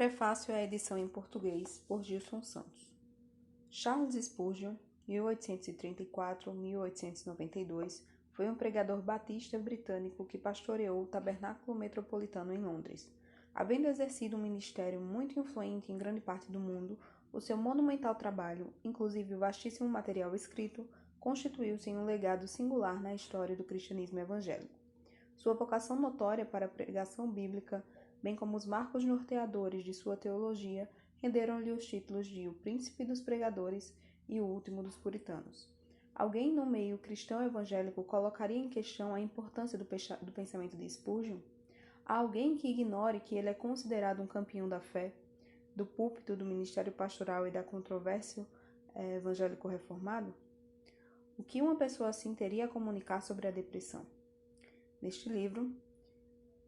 Prefácio à edição em português por Gilson Santos. Charles Spurgeon, 1834-1892, foi um pregador batista britânico que pastoreou o Tabernáculo Metropolitano em Londres. Havendo exercido um ministério muito influente em grande parte do mundo, o seu monumental trabalho, inclusive o vastíssimo material escrito, constituiu-se em um legado singular na história do cristianismo evangélico. Sua vocação notória para a pregação bíblica, bem como os marcos norteadores de sua teologia, renderam-lhe os títulos de o Príncipe dos Pregadores e o Último dos Puritanos. Alguém no meio cristão evangélico colocaria em questão a importância do pensamento de Spurgeon? Há alguém que ignore que ele é considerado um campeão da fé, do púlpito do ministério pastoral e da controvérsia evangélico reformado? O que uma pessoa assim teria a comunicar sobre a depressão? Neste livro,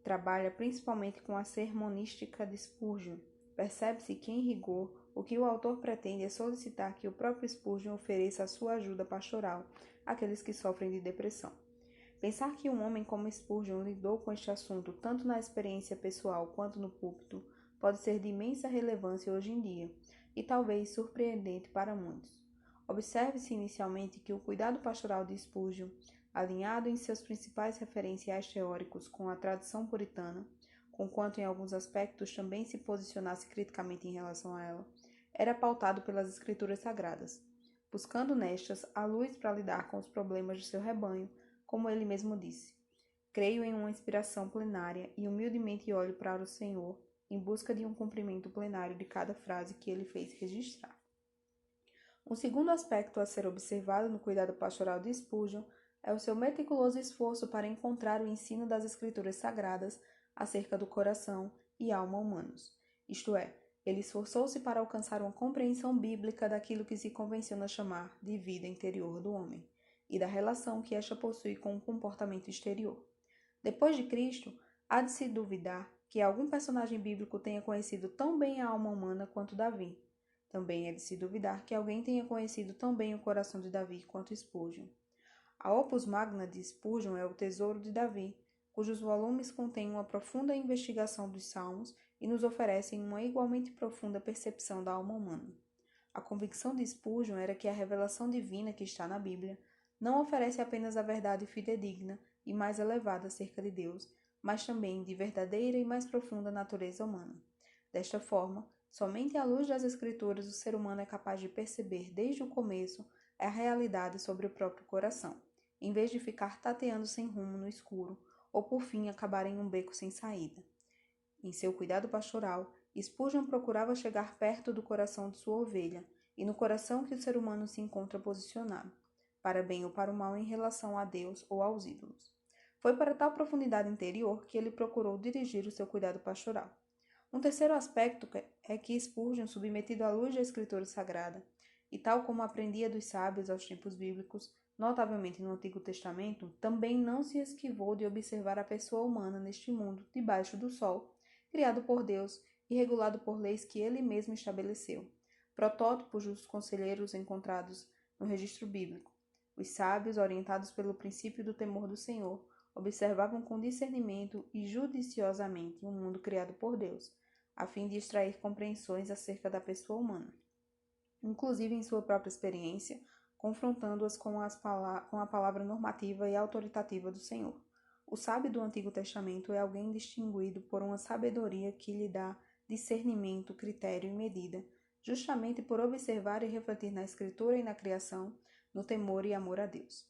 trabalha principalmente com a sermonística de Spurgeon. Percebe-se que, em rigor, o que o autor pretende é solicitar que o próprio Spurgeon ofereça a sua ajuda pastoral àqueles que sofrem de depressão. Pensar que um homem como Spurgeon lidou com este assunto tanto na experiência pessoal quanto no púlpito pode ser de imensa relevância hoje em dia, e talvez surpreendente para muitos. Observe-se inicialmente que o cuidado pastoral de Spurgeon, alinhado em seus principais referenciais teóricos com a tradição puritana, conquanto em alguns aspectos também se posicionasse criticamente em relação a ela, era pautado pelas escrituras sagradas, buscando nestas a luz para lidar com os problemas de seu rebanho, como ele mesmo disse. Creio em uma inspiração plenária e humildemente olho para o Senhor em busca de um cumprimento plenário de cada frase que ele fez registrar. Um segundo aspecto a ser observado no cuidado pastoral de Spurgeon é o seu meticuloso esforço para encontrar o ensino das Escrituras Sagradas acerca do coração e alma humanos. Isto é, ele esforçou-se para alcançar uma compreensão bíblica daquilo que se convenciona chamar de vida interior do homem e da relação que esta possui com o comportamento exterior. Depois de Cristo, há de se duvidar que algum personagem bíblico tenha conhecido tão bem a alma humana quanto Davi. Também é de se duvidar que alguém tenha conhecido tão bem o coração de Davi quanto Spurgeon. A Opus Magna de Spurgeon é o Tesouro de Davi, cujos volumes contêm uma profunda investigação dos Salmos e nos oferecem uma igualmente profunda percepção da alma humana. A convicção de Spurgeon era que a revelação divina que está na Bíblia não oferece apenas a verdade fidedigna e mais elevada acerca de Deus, mas também de verdadeira e mais profunda natureza humana. Desta forma, somente à luz das Escrituras o ser humano é capaz de perceber desde o começo a realidade sobre o próprio coração, em vez de ficar tateando sem rumo no escuro, ou por fim acabar em um beco sem saída. Em seu cuidado pastoral, Spurgeon procurava chegar perto do coração de sua ovelha, e no coração que o ser humano se encontra posicionado, para bem ou para o mal em relação a Deus ou aos ídolos. Foi para tal profundidade interior que ele procurou dirigir o seu cuidado pastoral. Um terceiro aspecto é que Spurgeon, submetido à luz da Escritura Sagrada, e tal como aprendia dos sábios aos tempos bíblicos, notavelmente no Antigo Testamento, também não se esquivou de observar a pessoa humana neste mundo debaixo do sol, criado por Deus e regulado por leis que ele mesmo estabeleceu, protótipos dos conselheiros encontrados no registro bíblico. Os sábios, orientados pelo princípio do temor do Senhor, observavam com discernimento e judiciosamente o mundo criado por Deus, a fim de extrair compreensões acerca da pessoa humana, inclusive em sua própria experiência, confrontando-as com a palavra normativa e autoritativa do Senhor. O sábio do Antigo Testamento é alguém distinguido por uma sabedoria que lhe dá discernimento, critério e medida, justamente por observar e refletir na Escritura e na criação, no temor e amor a Deus.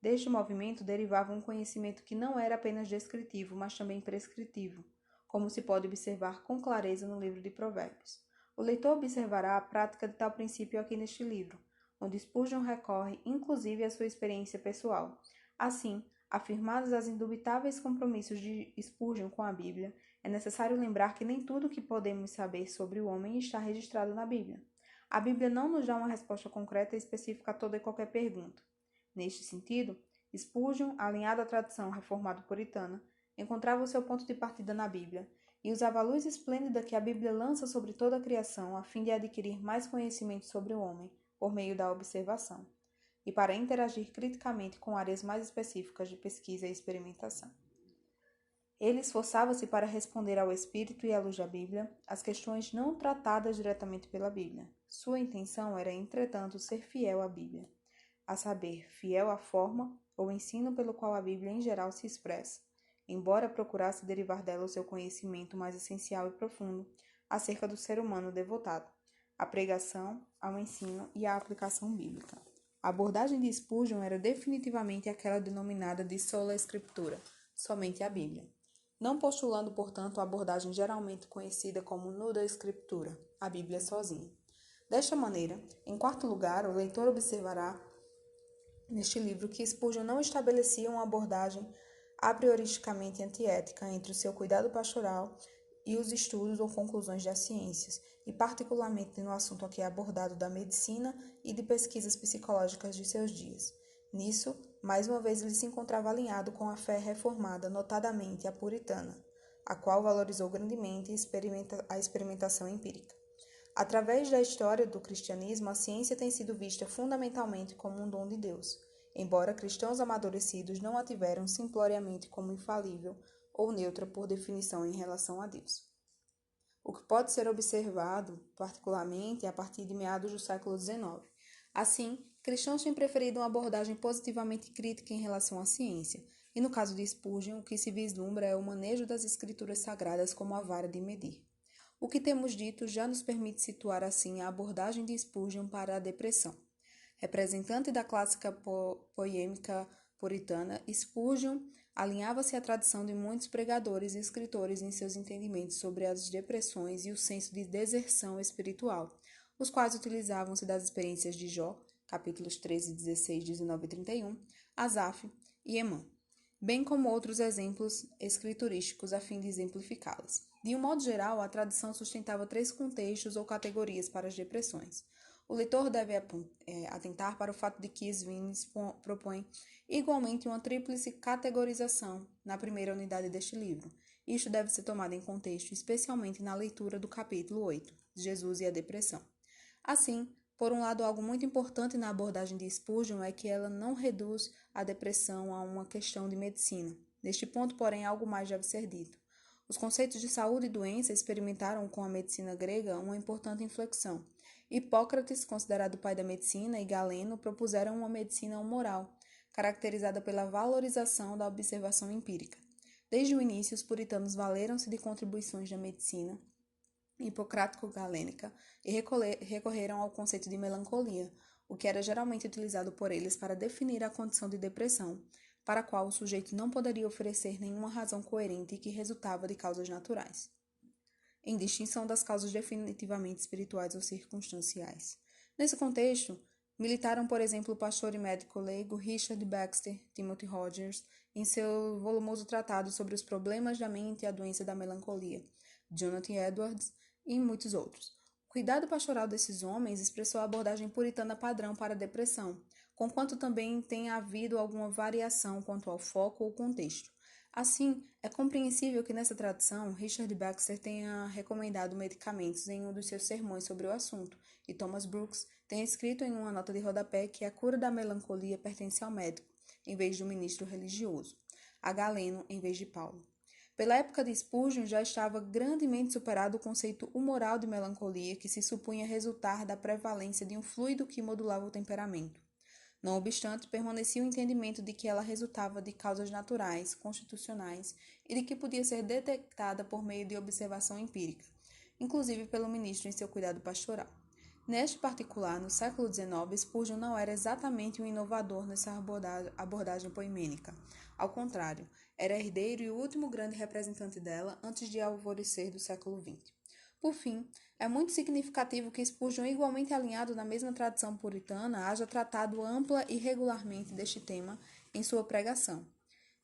Deste movimento derivava um conhecimento que não era apenas descritivo, mas também prescritivo, como se pode observar com clareza no livro de Provérbios. O leitor observará a prática de tal princípio aqui neste livro, onde Spurgeon recorre inclusive à sua experiência pessoal. Assim, afirmados os indubitáveis compromissos de Spurgeon com a Bíblia, é necessário lembrar que nem tudo o que podemos saber sobre o homem está registrado na Bíblia. A Bíblia não nos dá uma resposta concreta e específica a toda e qualquer pergunta. Neste sentido, Spurgeon, alinhado à tradição reformado-puritana, encontrava o seu ponto de partida na Bíblia e usava a luz esplêndida que a Bíblia lança sobre toda a criação a fim de adquirir mais conhecimento sobre o homem, por meio da observação, e para interagir criticamente com áreas mais específicas de pesquisa e experimentação. Ele esforçava-se para responder ao espírito e à luz da Bíblia as questões não tratadas diretamente pela Bíblia. Sua intenção era, entretanto, ser fiel à Bíblia, a saber, fiel à forma ou ensino pelo qual a Bíblia em geral se expressa, embora procurasse derivar dela o seu conhecimento mais essencial e profundo acerca do ser humano devotado, à pregação, ao ensino e à aplicação bíblica. A abordagem de Spurgeon era definitivamente aquela denominada de sola escritura, somente a Bíblia, não postulando, portanto, a abordagem geralmente conhecida como nuda escritura, a Bíblia sozinha. Desta maneira, em quarto lugar, o leitor observará neste livro que Spurgeon não estabelecia uma abordagem a prioristicamente antiética entre o seu cuidado pastoral e os estudos ou conclusões das ciências, e particularmente no assunto aqui abordado da medicina e de pesquisas psicológicas de seus dias. Nisso, mais uma vez ele se encontrava alinhado com a fé reformada, notadamente a puritana, a qual valorizou grandemente a experimentação empírica. Através da história do cristianismo, a ciência tem sido vista fundamentalmente como um dom de Deus, embora cristãos amadurecidos não a tiveram simploriamente como infalível ou neutra por definição em relação a Deus. O que pode ser observado, particularmente, a partir de meados do século XIX. Assim, cristãos têm preferido uma abordagem positivamente crítica em relação à ciência, e no caso de Spurgeon, o que se vislumbra é o manejo das escrituras sagradas como a vara de medir. O que temos dito já nos permite situar assim a abordagem de Spurgeon para a depressão. Representante da clássica poêmica puritana, Spurgeon alinhava-se à tradição de muitos pregadores e escritores em seus entendimentos sobre as depressões e o senso de deserção espiritual, os quais utilizavam-se das experiências de Jó, capítulos 13, 16, 19 e 31, Asaf e Emã, bem como outros exemplos escriturísticos a fim de exemplificá-las. De um modo geral, a tradição sustentava três contextos ou categorias para as depressões. O leitor deve atentar para o fato de que Svines propõe igualmente uma tríplice categorização na primeira unidade deste livro. Isto deve ser tomado em contexto, especialmente na leitura do capítulo 8, Jesus e a depressão. Assim, por um lado, algo muito importante na abordagem de Spurgeon é que ela não reduz a depressão a uma questão de medicina. Neste ponto, porém, algo mais deve ser dito. Os conceitos de saúde e doença experimentaram com a medicina grega uma importante inflexão. Hipócrates, considerado o pai da medicina, e Galeno propuseram uma medicina moral, caracterizada pela valorização da observação empírica. Desde o início, os puritanos valeram-se de contribuições da medicina hipocrático-galênica e recorreram ao conceito de melancolia, o que era geralmente utilizado por eles para definir a condição de depressão, para a qual o sujeito não poderia oferecer nenhuma razão coerente e que resultava de causas naturais, em distinção das causas definitivamente espirituais ou circunstanciais. Nesse contexto, militaram, por exemplo, o pastor e médico leigo Richard Baxter Timothy Rogers em seu volumoso tratado sobre os problemas da mente e a doença da melancolia, Jonathan Edwards e muitos outros. O cuidado pastoral desses homens expressou a abordagem puritana padrão para a depressão, conquanto também tenha havido alguma variação quanto ao foco ou contexto. Assim, é compreensível que nessa tradição, Richard Baxter tenha recomendado medicamentos em um dos seus sermões sobre o assunto, e Thomas Brooks tenha escrito em uma nota de rodapé que a cura da melancolia pertence ao médico, em vez de um ministro religioso, a Galeno, em vez de Paulo. Pela época de Spurgeon, já estava grandemente superado o conceito humoral de melancolia, que se supunha resultar da prevalência de um fluido que modulava o temperamento. Não obstante, permanecia o entendimento de que ela resultava de causas naturais, constitucionais, e de que podia ser detectada por meio de observação empírica, inclusive pelo ministro em seu cuidado pastoral. Neste particular, no século XIX, Spurgeon não era exatamente um inovador nessa abordagem poemênica. Ao contrário, era herdeiro e o último grande representante dela antes de alvorecer do século XX. Por fim, é muito significativo que Spurgeon, igualmente alinhado na mesma tradição puritana, haja tratado ampla e regularmente deste tema em sua pregação.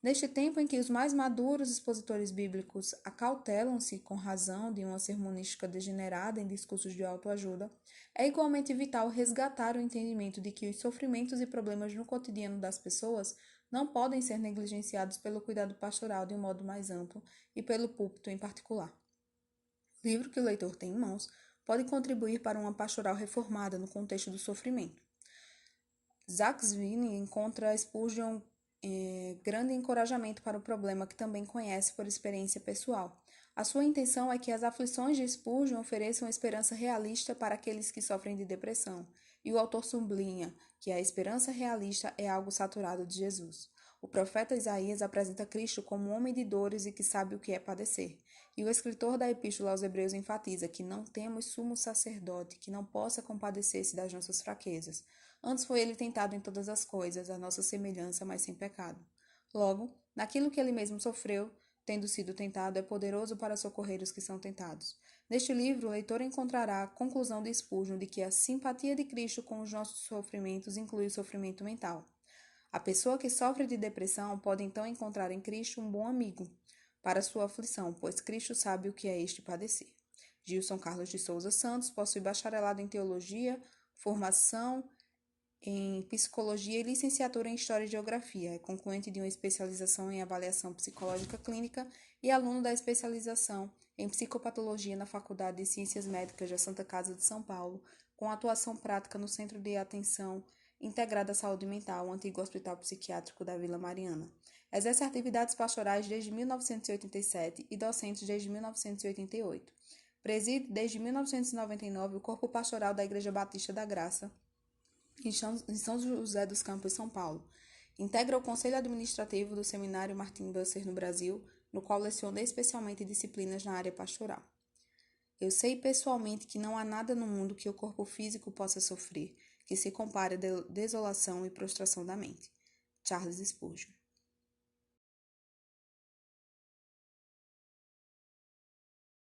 Neste tempo em que os mais maduros expositores bíblicos acautelam-se com razão de uma sermonística degenerada em discursos de autoajuda, é igualmente vital resgatar o entendimento de que os sofrimentos e problemas no cotidiano das pessoas não podem ser negligenciados pelo cuidado pastoral de um modo mais amplo e pelo púlpito em particular. O livro que o leitor tem em mãos pode contribuir para uma pastoral reformada no contexto do sofrimento. Zach Zwingli encontra Spurgeon grande encorajamento para o problema que também conhece por experiência pessoal. A sua intenção é que as aflições de Spurgeon ofereçam esperança realista para aqueles que sofrem de depressão, e o autor sublinha que a esperança realista é algo saturado de Jesus. O profeta Isaías apresenta Cristo como um homem de dores e que sabe o que é padecer. E o escritor da Epístola aos Hebreus enfatiza que não temos sumo sacerdote que não possa compadecer-se das nossas fraquezas. Antes foi ele tentado em todas as coisas, a nossa semelhança, mas sem pecado. Logo, naquilo que ele mesmo sofreu, tendo sido tentado, é poderoso para socorrer os que são tentados. Neste livro, o leitor encontrará a conclusão de Spurgeon de que a simpatia de Cristo com os nossos sofrimentos inclui o sofrimento mental. A pessoa que sofre de depressão pode então encontrar em Cristo um bom amigo para sua aflição, pois Cristo sabe o que é este padecer. Gilson Carlos de Souza Santos possui bacharelado em teologia, formação em psicologia e licenciatura em História e Geografia. É concluinte de uma especialização em avaliação psicológica clínica e aluno da especialização em psicopatologia na Faculdade de Ciências Médicas da Santa Casa de São Paulo, com atuação prática no Centro de Atenção Integrada à Saúde Mental, o antigo Hospital Psiquiátrico da Vila Mariana. Exerce atividades pastorais desde 1987 e docentes desde 1988. Preside desde 1999 o Corpo Pastoral da Igreja Batista da Graça, em São José dos Campos, São Paulo. Integra o Conselho Administrativo do Seminário Martin Busser no Brasil, no qual leciona especialmente disciplinas na área pastoral. Eu sei pessoalmente que não há nada no mundo que o corpo físico possa sofrer, que se compare à desolação e prostração da mente. Charles Spurgeon.